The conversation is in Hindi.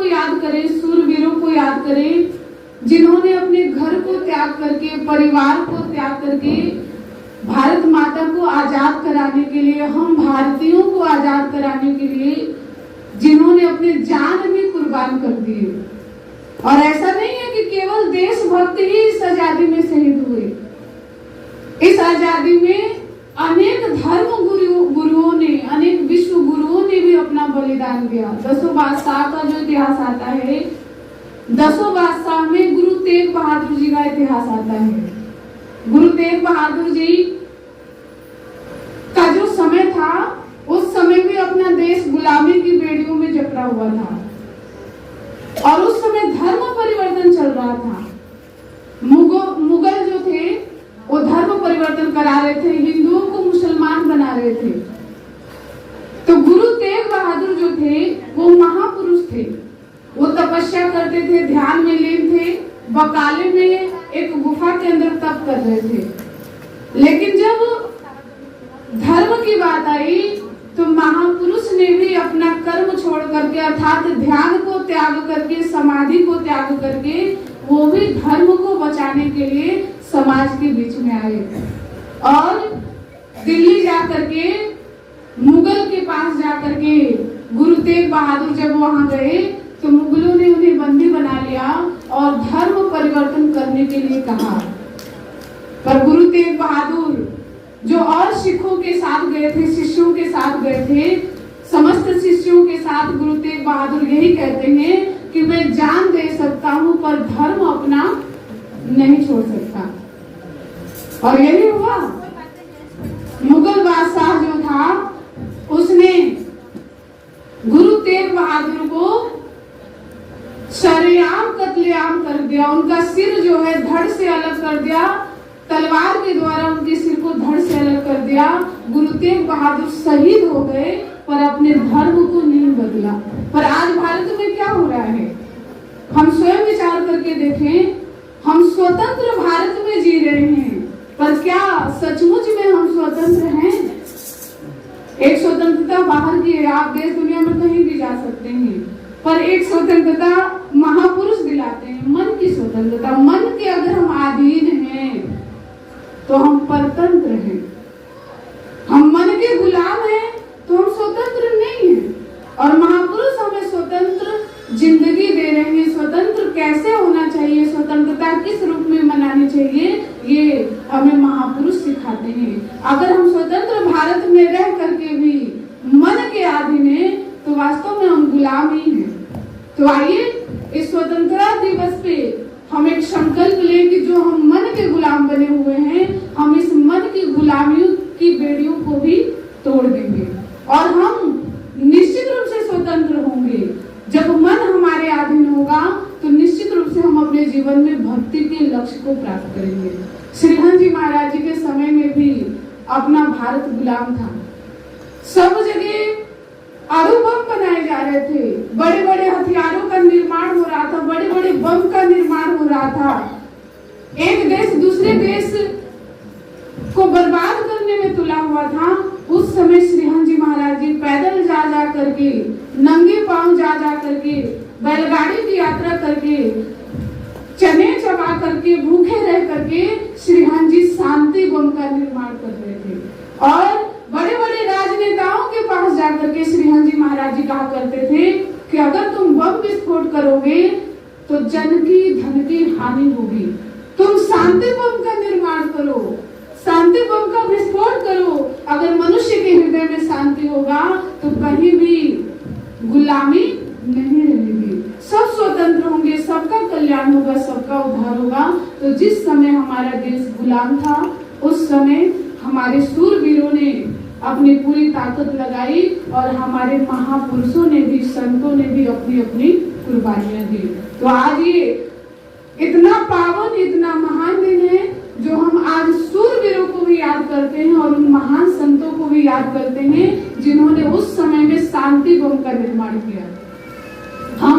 को याद करें, सूरवीरों को याद करें, जिन्होंने अपने घर को त्याग करके, परिवार को त्याग करके भारत माता को आजाद कराने के लिए, हम भारतीयों को आजाद कराने के लिए जिन्होंने अपने जान भी कुर्बान कर दिए। और ऐसा नहीं है कि केवल देशभक्त ही इस आजादी में शहीद हुए। इस आजादी में अनेक धर्म गुरुओं ने, अनेक विश्व गुरुओं ने भी अपना बलिदान दिया। 10 बादशाह का जो इतिहास आता है, 10 बादशाह में गुरु तेग बहादुर जी का इतिहास आता है। गुरु तेग बहादुर जी का जो समय था, उस समय भी अपना देश गुलामी की बेड़ियों में जकड़ा हुआ था और उस समय धर्म परिवर्तन चल रहा था। मुगल जो थे वो धर्म परिवर्तन करा रहे थे, हिंदुओं को मुसलमान बना रहे थे। तो गुरु तेग बहादुर जो थे वो महापुरुष थे, वो तपस्या करते थे, ध्यान में लीन थे, बकाले में एक गुफा के अंदर तप कर रहे थे। लेकिन जब धर्म की बात आई तो महापुरुष ने भी अपना कर्म छोड़ करके, अर्थात ध्यान को त्याग करके, समाधि को त्याग करके, वो भी धर्म को बचाने के लिए समाज के बीच में आए और दिल्ली जाकर के, मुगल के पास जाकर के गुरु तेग बहादुर जब वहां गए तो मुगलों ने उन्हें बंदी बना लिया और धर्म परिवर्तन करने के लिए कहा। पर गुरु तेग बहादुर जो और सिखों के साथ गए थे, शिष्यों के साथ गए थे, समस्त शिष्यों के साथ गुरु तेग बहादुर यही कहते हैं कि मैं जान दे सकता हूं पर धर्म अपना नहीं छोड़ सकता। और यही हुआ। मुगल बादशाह जो था उसने गुरु तेग बहादुर को शरेआम कत्लेआम कर दिया। उनका सिर जो है धड़ से अलग कर दिया, तलवार के द्वारा उनके सिर को धड़ से अलग कर दिया। गुरु तेग बहादुर शहीद हो गए पर अपने धर्म को नहीं बदला। पर आज भारत में क्या हो रहा है, हम स्वयं विचार करके देखें। हम स्वतंत्र भारत में जी रहे हैं, पर क्या सचमुच में हम स्वतंत्र हैं? एक स्वतंत्रता बाहर की है, आप देश दुनिया में कहीं भी जा सकते हैं, पर एक स्वतंत्रता महापुरुष दिलाते हैं, मन की स्वतंत्रता। मन के अगर हम अधीन हैं तो हम परतंत्र हैं। हम मन के गुलाम हैं तो हम स्वतंत्र नहीं हैं। और महापुरुष हमें स्वतंत्र जिंदगी दे रहे हैं। स्वतंत्र कैसे होना चाहिए, स्वतंत्रता किस रूप में मनानी चाहिए, ये हमें महापुरुष सिखाते हैं। अगर हम स्वतंत्र भारत में रह करके भी मन के अधीन हैं तो वास्तव में हम गुलाम ही हैं। तो आइए इस स्वतंत्रता दिवस पे हम एक संकल्प लें कि जो हम मन के गुलाम बने हुए हैं, हम इस मन की गुलामियों की बेड़ियों को भी तोड़ देंगे और हम निश्चित रूप से स्वतंत्र होंगे। जब मन हमारे अधीन होगा तो निश्चित रूप से हम अपने जीवन में भक्ति के लक्ष्य को प्राप्त करेंगे। श्रीहंस जी महाराज जी के समय में भी अपना भारत गुलाम था। सब जगह अणु बम बनाए जा रहे थे, बड़े बड़े हथियारों का निर्माण हो रहा था, बड़े बड़े बम का निर्माण हो रहा था। एक देश दूसरे देश को बर्बाद करने में तुला हुआ था। उस समय श्रीहंस जी महाराज जी पैदल जा करके, नंगे पांव जा करके, बैलगाड़ी की यात्रा करके, चने चबा करके, भूखे रह करके श्रीहंस जी शांति बम का निर्माण कर रहे थे। और बड़े बड़े राजनेताओं के पास जाकर के श्रीहंस जी महाराज जी कहा करते थे कि अगर तुम बम विस्फोट करोगे तो जन की धन की हानि होगी, तुम शांति बम का निर्माण करो, शांति बम का विस्फोट करो। अगर मनुष्य के हृदय में शांति होगा तो कहीं भी गुलामी नहीं रहेगी, सब स्वतंत्र होंगे, सबका कल्याण होगा, सबका उद्धार होगा। तो जिस समय हमारा देश गुलाम था उस समय हमारे शूरवीरों ने अपनी पूरी ताकत लगाई और हमारे महापुरुषों ने भी, संतों ने भी अपनी अपनी कुर्बानियां दी। तो आज ये इतना पावन, इतना महान दिन है जो हम आज शूरवीरों को भी याद करते हैं और उन महान संतों को भी याद करते हैं जिन्होंने उस समय में शांति बम का निर्माण किया।